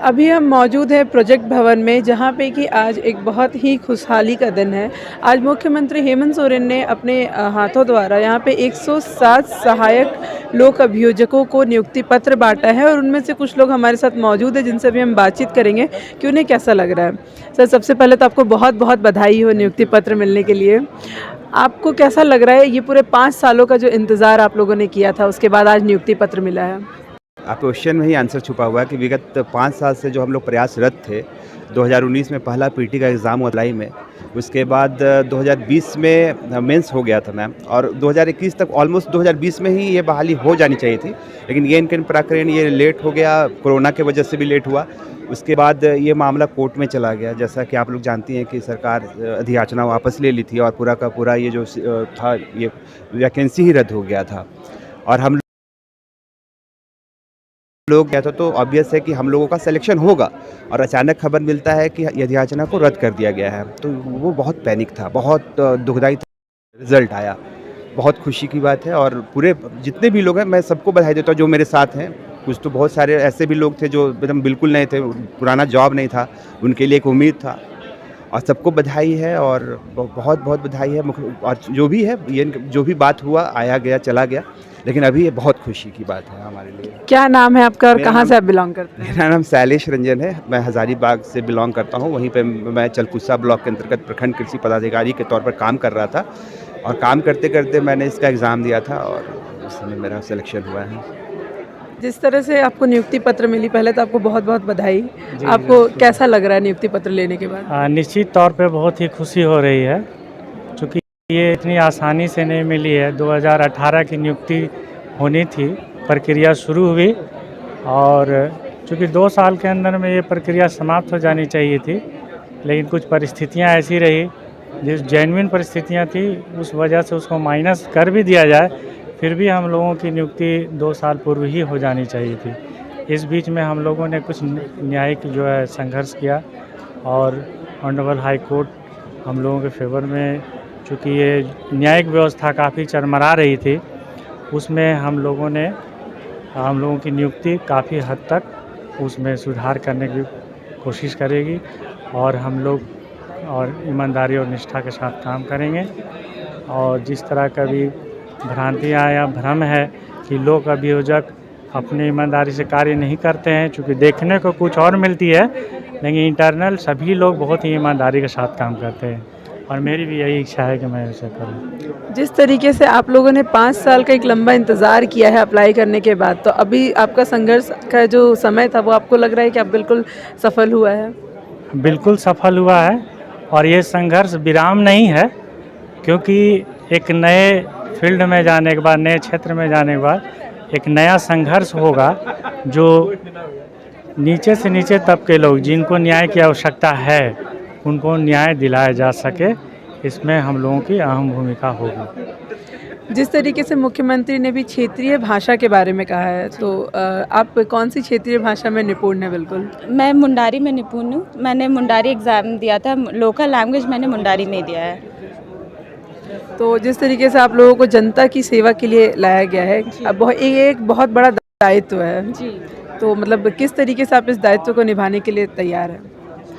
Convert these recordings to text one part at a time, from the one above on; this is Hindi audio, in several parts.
अभी हम मौजूद हैं प्रोजेक्ट भवन में, जहाँ पे कि आज एक बहुत ही खुशहाली का दिन है। आज मुख्यमंत्री हेमंत सोरेन ने अपने हाथों द्वारा यहाँ पे 107 सहायक लोक अभियोजकों को नियुक्ति पत्र बाँटा है और उनमें से कुछ लोग हमारे साथ मौजूद हैं, जिनसे भी हम बातचीत करेंगे कि उन्हें कैसा लग रहा है। सर, सबसे पहले तो आपको बहुत-बहुत बधाई हो नियुक्ति पत्र मिलने के लिए। आपको कैसा लग रहा है, ये पूरे 5 सालों का जो इंतज़ार आप लोगों ने किया था, उसके बाद आज नियुक्ति पत्र मिला है? आप क्वेश्चन में ही आंसर छुपा हुआ है कि विगत 5 साल से जो हम लोग प्रयासरत थे। 2019 में पहला पीटी का एग्ज़ाम हुआ जुलाई में, उसके बाद 2020 में मेंस हो गया था मैम, और 2021 तक ऑलमोस्ट 2020 में ही ये बहाली हो जानी चाहिए थी, लेकिन ये इनके प्रकरण ये लेट हो गया, कोरोना की वजह से भी लेट हुआ। उसके बाद ये मामला कोर्ट में चला गया। जैसा कि आप लोग जानती हैं कि सरकार अधियाचना वापस ले ली थी और पूरा का पूरा ये जो था ये वैकेंसी ही रद्द हो गया था, और हम लोग गया था, तो ऑब्वियस है कि हम लोगों का सिलेक्शन होगा, और अचानक खबर मिलता है कि याचना को रद्द कर दिया गया है, तो वो बहुत पैनिक था, बहुत दुखदाई था। रिजल्ट आया, बहुत खुशी की बात है, और पूरे जितने भी लोग हैं मैं सबको बधाई देता हूँ जो मेरे साथ हैं। कुछ तो बहुत सारे ऐसे भी लोग थे जो एकदम बिल्कुल नहीं थे, पुराना जॉब नहीं था, उनके लिए एक उम्मीद था, और सबको बधाई है और बहुत बहुत बधाई है। और जो भी है, ये जो भी बात हुआ आया गया चला गया, लेकिन अभी ये बहुत खुशी की बात है हमारे लिए। क्या नाम है आपका और कहाँ से आप बिलोंग करते हैं? मेरा नाम शैलेश रंजन है, मैं हज़ारीबाग से बिलोंग करता हूँ। वहीं पे मैं चलकुस्सा ब्लॉक के अंतर्गत प्रखंड कृषि पदाधिकारी के तौर पर काम कर रहा था, और काम करते करते मैंने इसका एग्ज़ाम दिया था और उसमें मेरा सिलेक्शन हुआ है। जिस तरह से आपको नियुक्ति पत्र मिली, पहले तो आपको बहुत-बहुत बधाई। आपको कैसा लग रहा है नियुक्ति पत्र लेने के बाद? निश्चित तौर पे बहुत ही खुशी हो रही है, क्योंकि ये इतनी आसानी से नहीं मिली है। 2018 की नियुक्ति होनी थी, प्रक्रिया शुरू हुई, और चूँकि 2 साल के अंदर में ये प्रक्रिया समाप्त हो जानी चाहिए थी, लेकिन कुछ परिस्थितियां ऐसी रही, जिस जेन्युइन परिस्थितियां थी उस वजह से उसको माइनस कर भी दिया जाए, फिर भी हम लोगों की नियुक्ति 2 साल पूर्व ही हो जानी चाहिए थी। इस बीच में हम लोगों ने कुछ न्यायिक जो है संघर्ष किया, और ऑनरेबल हाई कोर्ट हम लोगों के फेवर में, चूँकि ये न्यायिक व्यवस्था काफ़ी चरमरा रही थी, उसमें हम लोगों की नियुक्ति काफ़ी हद तक उसमें सुधार करने की कोशिश करेगी, और हम लोग और ईमानदारी और निष्ठा के साथ काम करेंगे। और जिस तरह का भी भ्रांतियाँ या भ्रम है कि लोक अभियोजक अपनी ईमानदारी से कार्य नहीं करते हैं, चूँकि देखने को कुछ और मिलती है, लेकिन इंटरनल सभी लोग बहुत ही ईमानदारी के साथ काम करते हैं, और मेरी भी यही इच्छा है कि मैं ऐसा करूँ। जिस तरीके से आप लोगों ने 5 साल का एक लंबा इंतज़ार किया है अप्लाई करने के बाद, तो अभी आपका संघर्ष का जो समय था वो आपको लग रहा है कि आप बिल्कुल सफल हुआ है? बिल्कुल सफल हुआ है, और ये संघर्ष विराम नहीं है, क्योंकि एक नए फील्ड में जाने के बाद, नए क्षेत्र में जाने के बाद एक नया संघर्ष होगा, जो नीचे से नीचे तबके लोग जिनको न्याय की आवश्यकता है उनको न्याय दिलाया जा सके, इसमें हम लोगों की अहम भूमिका होगी। जिस तरीके से मुख्यमंत्री ने भी क्षेत्रीय भाषा के बारे में कहा है, तो आप कौन सी क्षेत्रीय भाषा में निपुण हैं? बिल्कुल, मैं मुंडारी में निपुण हूँ। मैंने मुंडारी एग्ज़ाम दिया था, लोकल लैंग्वेज मैंने मुंडारी में दिया है। तो जिस तरीके से आप लोगों को जनता की सेवा के लिए लाया गया है, अब ये एक बहुत बड़ा दायित्व है जी, तो मतलब किस तरीके से आप इस दायित्व को निभाने के लिए तैयार हैं?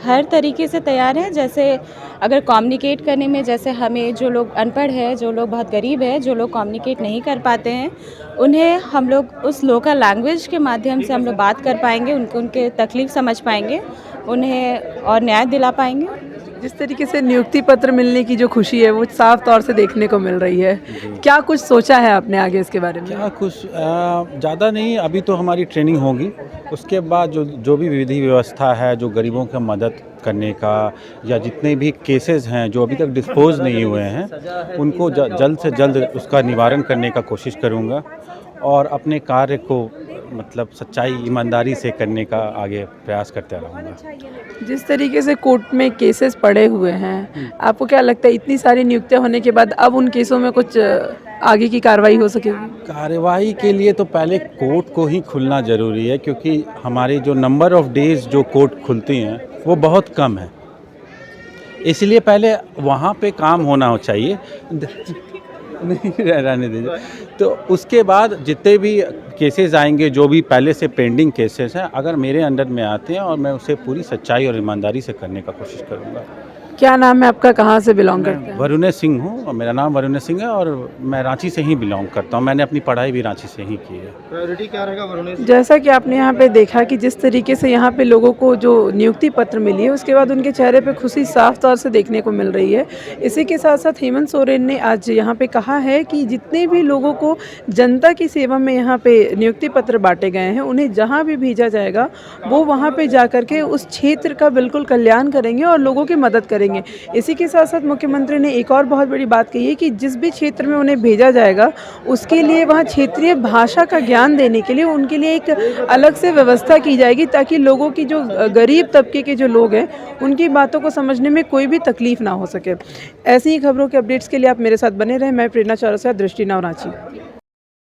हर तरीके से तैयार हैं। जैसे अगर कम्युनिकेट करने में, जैसे हमें जो लोग अनपढ़ है, जो लोग बहुत गरीब है, जो लोग कम्युनिकेट नहीं कर पाते हैं, उन्हें हम लोग उस लोकल लैंग्वेज के माध्यम से हम लोग बात कर पाएंगे, उनके तकलीफ़ समझ पाएंगे, उन्हें और न्याय दिला पाएंगे। जिस तरीके से नियुक्ति पत्र मिलने की जो खुशी है वो साफ तौर से देखने को मिल रही है, क्या कुछ सोचा है आपने आगे इसके बारे में? क्या कुछ ज़्यादा नहीं, अभी तो हमारी ट्रेनिंग होगी, उसके बाद जो भी विधि व्यवस्था है, जो गरीबों की मदद करने का, या जितने भी केसेस हैं जो अभी तक डिस्पोज नहीं हुए हैं, उनको जल्द से जल्द उसका निवारण करने का कोशिश करूँगा, और अपने कार्य को मतलब सच्चाई ईमानदारी से करने का आगे प्रयास करते रहूँगा। जिस तरीके से कोर्ट में केसेस पड़े हुए हैं, आपको क्या लगता है इतनी सारी नियुक्तियां होने के बाद अब उन केसों में कुछ आगे की कार्रवाई हो सकेगी? कार्रवाई के लिए तो पहले कोर्ट को ही खुलना ज़रूरी है, क्योंकि हमारी जो नंबर ऑफ़ डेज़ जो कोर्ट खुलती हैं वो बहुत कम है, इसलिए पहले वहाँ पे काम होना चाहिए। नहीं रहने दीजिए। तो उसके बाद जितने भी केसेस आएंगे, जो भी पहले से पेंडिंग केसेस हैं, अगर मेरे अंडर में आते हैं और मैं उसे पूरी सच्चाई और ईमानदारी से करने का कोशिश करूँगा। क्या नाम है आपका, कहाँ से बिलोंग करते हैं? वरुण सिंह हूँ और मेरा नाम वरुण सिंह है और मैं रांची से ही बिलोंग करता हूँ। मैंने अपनी पढ़ाई भी रांची से ही की है। प्रायोरिटी क्या रहेगा वरुण? जैसा कि आपने यहाँ पे देखा कि जिस तरीके से यहाँ पे लोगों को जो नियुक्ति पत्र मिली है उसके बाद उनके चेहरे पे खुशी साफ तौर से देखने को मिल रही है। इसी के साथ साथ हेमंत सोरेन ने आज यहाँ पे कहा है कि जितने भी लोगों को जनता की सेवा में यहाँ पे नियुक्ति पत्र बांटे गए हैं उन्हें जहाँ भी भेजा जाएगा वो वहाँ पे जा कर के उस क्षेत्र का बिल्कुल कल्याण करेंगे और लोगों की मदद करेंगे। इसी के साथ साथ मुख्यमंत्री ने एक और बहुत बड़ी बात कही है कि जिस भी क्षेत्र में उन्हें भेजा जाएगा उसके लिए वहाँ क्षेत्रीय भाषा का ज्ञान देने के लिए उनके लिए एक अलग से व्यवस्था की जाएगी ताकि लोगों की जो गरीब तबके के जो लोग हैं उनकी बातों को समझने में कोई भी तकलीफ ना हो सके। ऐसी ही खबरों के अपडेट्स के लिए आप मेरे साथ बने रहें। मैं प्रेरणा चौरसिया, दृष्टि नाउ रांची।